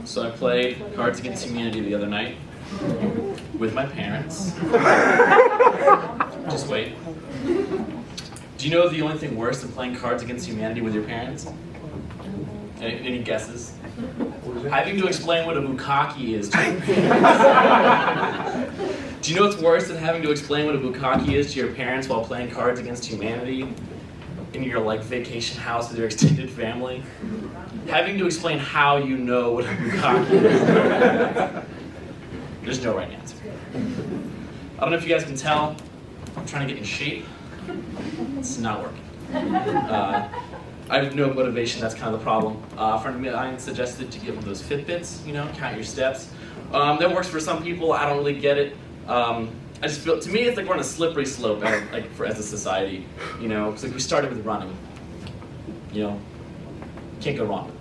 So I played Cards Against Humanity the other night with my parents. Just wait. Do you know the only thing worse than playing Cards Against Humanity with your parents? Any guesses? Having to explain what a bukkake is to your parents. Do you know what's worse than having to explain what a bukkake is to your parents while playing Cards Against Humanity in your vacation house with your extended family? Having to explain how you know what a bukkake is. There's no right answer. I don't know if you guys can tell, I'm trying to get in shape. It's not working. I have no motivation, that's kind of the problem. A friend of mine suggested to get one of those Fitbits, count your steps. That works for some people, I don't really get it. I just feel, to me, it's like we're on a slippery slope as a society, because we started with running, can't go wrong.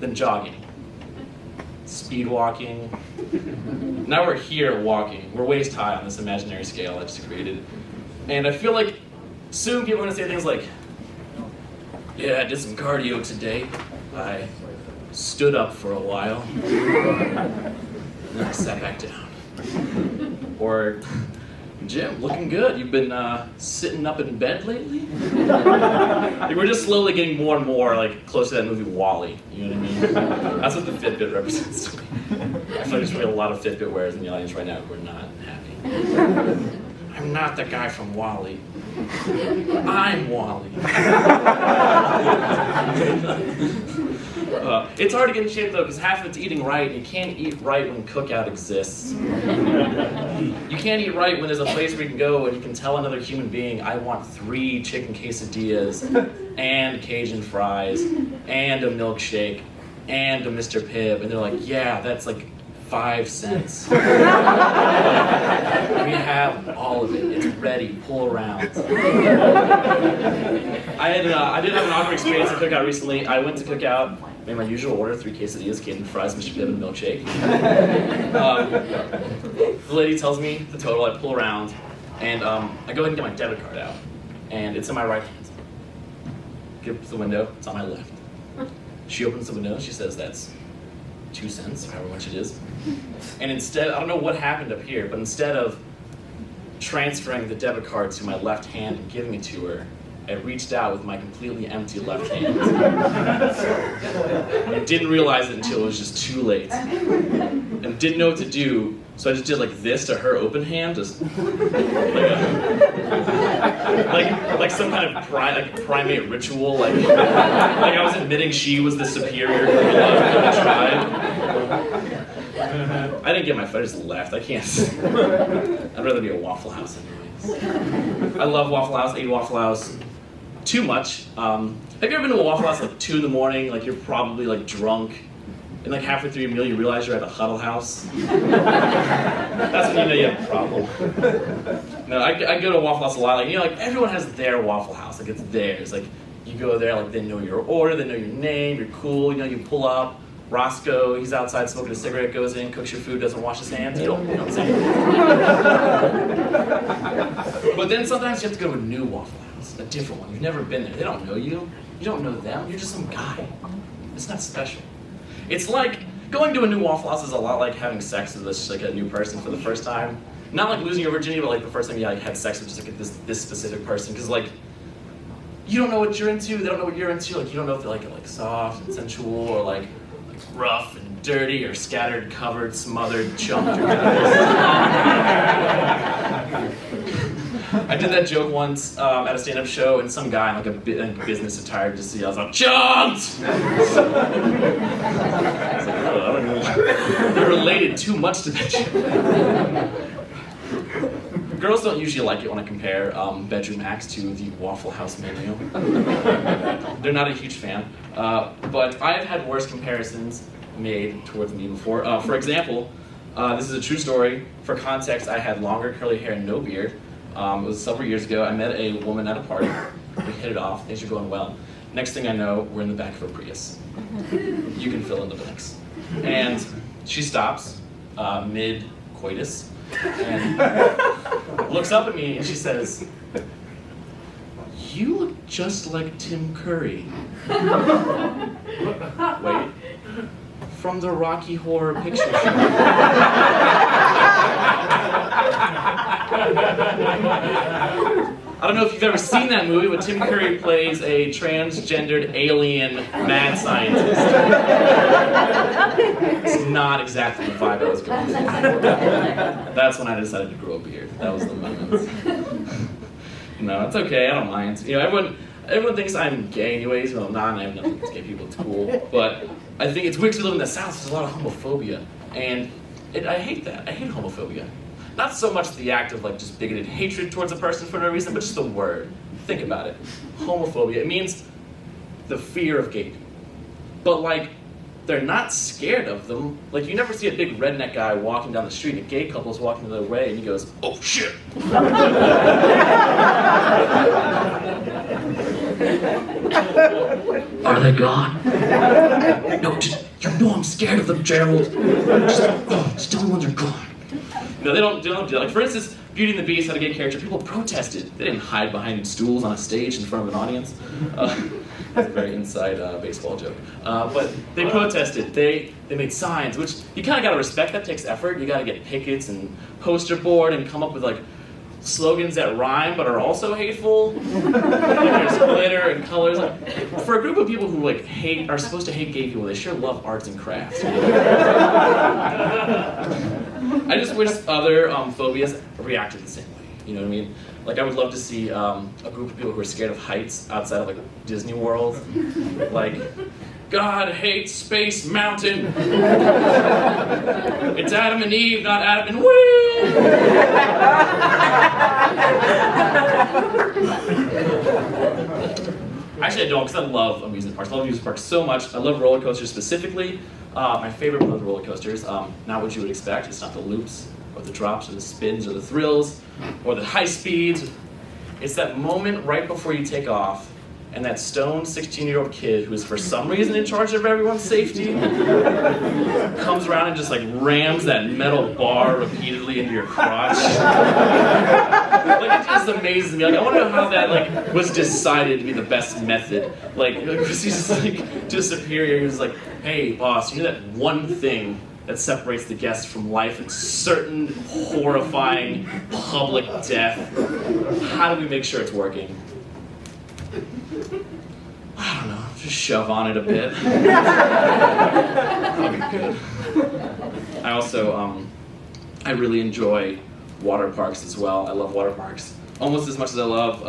Then jogging, speed walking. Now we're here walking. We're waist high on this imaginary scale I just created. And I feel like soon people are gonna say things like, yeah, I did some cardio today. I stood up for a while, and then I sat back down. Or, Jim, looking good. You've been sitting up in bed lately? We're just slowly getting more and more close to that movie WALL-E. You know what I mean? That's what the Fitbit represents to me. I feel like there's really a lot of Fitbit wearers in the audience right now who are not happy. I'm not the guy from WALL-E. I'm WALL-E. It's hard to get in shape though, because half of it's eating right, and you can't eat right when Cookout exists. You can't eat right when there's a place where you can go and you can tell another human being, I want 3 chicken quesadillas, and Cajun fries, and a milkshake, and a Mr. Pibb, and they're like, yeah, that's 5 cents. We have all of it. It's ready. Pull around. I did have an awkward experience at Cookout recently. I went to Cookout, made my usual order, 3 quesadillas, Cajun fries, Mr. Pibb, and a milkshake. The lady tells me the total. I pull around, and I go ahead and get my debit card out, and it's in my right hand. Get to the window. It's on my left. She opens the window. She says that's 2 cents, however much it is. And instead, I don't know what happened up here, but instead of transferring the debit card to my left hand and giving it to her, I reached out with my completely empty left hand. And didn't realize it until it was just too late. And didn't know what to do, so I just did this to her open hand, just like some kind of primate ritual, like I was admitting she was the superior girl of the tribe. I didn't get my foot, I just left. I can't. I'd rather be a Waffle House anyways. I love Waffle House, I eat Waffle House too much. Have you ever been to a Waffle House 2 in the morning, you're probably drunk, and halfway through your meal you realize you're at a Huddle House? That's when you know you have a problem. No, I go to Waffle House a lot, everyone has their Waffle House, it's theirs. You go there, they know your order, they know your name, you're cool, you pull up. Roscoe, he's outside smoking a cigarette, goes in, cooks your food, doesn't wash his hands. You know what I'm saying? But then sometimes you have to go to a new Waffle House, a different one. You've never been there. They don't know you. You don't know them. You're just some guy. It's not special. It's going to a new Waffle House is a lot like having sex with a new person for the first time. Not losing your virginity, but the first time you had sex with just this specific person. Because you don't know what you're into. They don't know what you're into. You don't know if they like it soft and sensual or rough and dirty or scattered, covered, smothered, chunked. I did that joke once at a stand-up show, and some guy in a business attire just yells out, "Chunked!" I don't know. They're related too much to that joke. Girls don't usually like it when I compare bedroom acts to the Waffle House menu. They're not a huge fan. But I've had worse comparisons made towards me before. For example, this is a true story. For context, I had longer curly hair and no beard. It was several years ago. I met a woman at a party. We hit it off. Things are going well. Next thing I know, we're in the back of a Prius. You can fill in the blanks. And she stops mid-coitus and looks up at me and she says, "You look just like Tim Curry." Wait, from the Rocky Horror Picture Show. I don't know if you've ever seen that movie, but Tim Curry plays a transgendered alien mad scientist. It's not exactly the vibe I was going for. That's when I decided to grow a beard. That was the moment. No, it's okay, I don't mind. You know, everyone thinks I'm gay anyways. Well, I'm not, and I have nothing against gay people, it's cool. But I think it's weird because we live in the South, there's a lot of homophobia. And I hate that. I hate homophobia. Not so much the act of like just bigoted hatred towards a person for no reason, but just the word. Think about it. Homophobia. It means the fear of gay people. But like, they're not scared of them. Like, you never see a big redneck guy walking down the street, and a gay couple's walking the other way, and he goes, "Oh shit!" Are they gone? No, you know I'm scared of them, Gerald. Just tell me when they're gone. No, they don't do that. Like, for instance, Beauty and the Beast had a gay character. People protested. They didn't hide behind stools on a stage in front of an audience. That's a very inside baseball joke. But they protested. They made signs, which you kind of got to respect. That takes effort. You got to get pickets and poster board and come up with like slogans that rhyme but are also hateful. Like, there's glitter and colors. Like, for a group of people who like are supposed to hate gay people, they sure love arts and crafts. I just wish other phobias reacted the same way. You know what I mean? Like, I would love to see a group of people who are scared of heights outside of like Disney World. Like, God hates Space Mountain. It's Adam and Eve, not Adam and Wee. Actually, I don't, because I love amusement parks. I love amusement parks so much. I love roller coasters specifically. My favorite one of the roller coasters, not what you would expect. It's not the loops, or the drops, or the spins, or the thrills, or the high speeds. It's that moment right before you take off, and that stoned 16-year-old kid who is for some reason in charge of everyone's safety comes around and just like rams that metal bar repeatedly into your crotch. Like, it just amazes me. Like, I want to know how that like was decided to be the best method. Like, was he just like to a superior? He was like, "Hey, boss, you know that one thing that separates the guests from life and certain horrifying public death? How do we make sure it's working?" I don't know, just shove on it a bit. That'll be good. I also, I really enjoy water parks as well. I love water parks almost as much as I love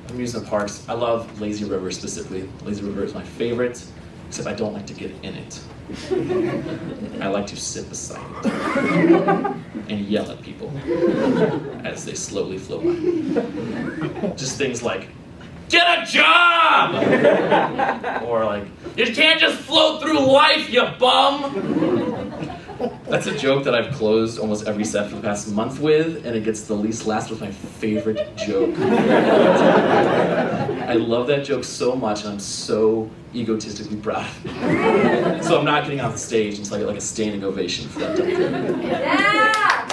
amusement parks. I love Lazy River specifically. Lazy River is my favorite, except I don't like to get in it. I like to sit beside it and yell at people as they slowly float by. Just things like, "Get a job!" Or like, "You can't just float through life, you bum!" That's a joke that I've closed almost every set for the past month with, and it gets the least laughs with my favorite joke. I love that joke so much, and I'm so egotistically proud of it. So I'm not getting off the stage until I get like a standing ovation for that joke. Yeah!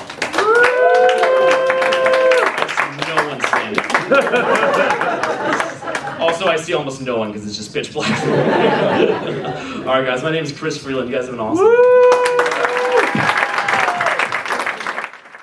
No one's standing. Also, I see almost no one because it's just pitch black. All right, guys, my name is Chris Freeland. You guys have been awesome.